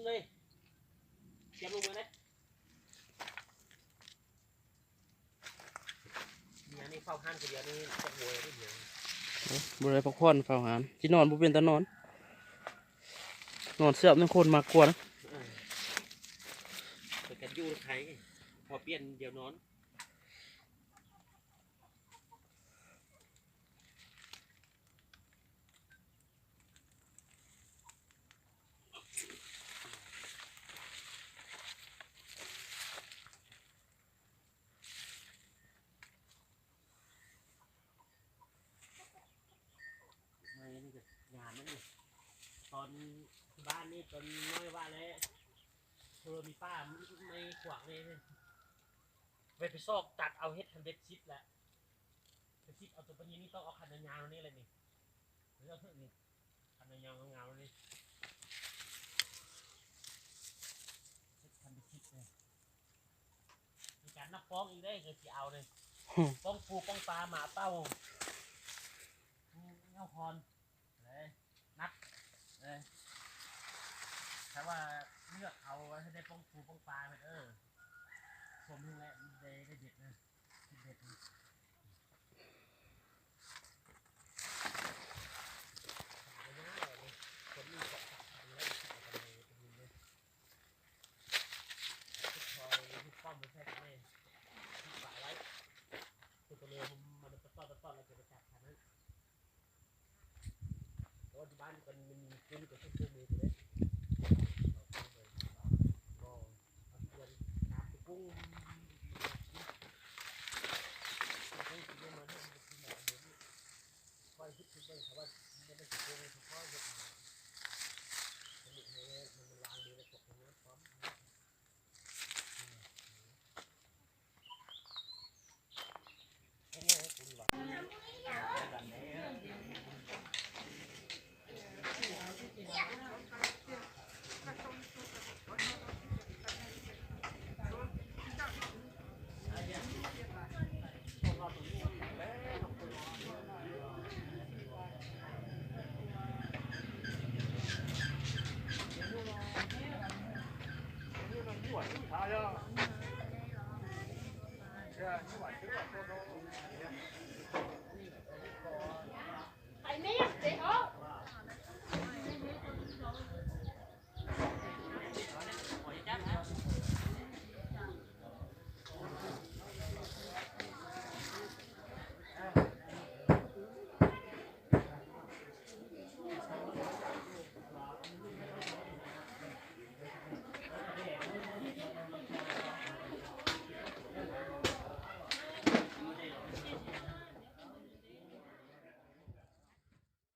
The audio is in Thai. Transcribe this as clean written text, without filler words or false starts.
เลยเตรียมลงมือเลยเนี่ยนี่เฝ้าห้านคนเดียวนี่จะโวยได้เดียวบริเวณพักผ่อนเฝ้าหานที่นอนบุเป็นตะนอนนอนเสียบนั่งคนมากกว่านะเปิดกันยู่ใครพอเปลี่ยนเดี๋ยวนอนงานนั่นนี่ตอนบ้านนี่ตอนน้อยว่าเลยเธอมีป้าไม่ขวางเลยไปซอกตัดเอาเฮ็ดทันเด็ดชิดแหละเด็ดชิดเอาตัวปัญญานี่ต้องเอาคันยาวนี่เลยนี่หรือเอาเพื่อนนี่คันยาวเงาเลยคันเด็ดชิดเลยมีการนับฟ้องอีกได้เคยจะเอาเลยป้องปูป้องปลาหมาเต้าเงาคอนเลยนัดเลยแต่ว่าเลือกเอาให้ได้ป้องปูป้องปลาเลยผมนี่แหละได้เด็ดนะเด็ดป้อมไม่ใช่ไหมฝาไว้ตัวเรือมันต้อนเราจะไปจับทันนั้นเพราะที่บ้านมันกุ้งกับชุบมือเลยก็เดือนน้ำกุ้งค่อยคิดถึงได้ครับว่าไม่ได้กุ้งเฉพาะเด็กมันวางดีแล้วตกตรงนั้นพร้อม你晚吃啥呀？是啊，你晚吃点多多。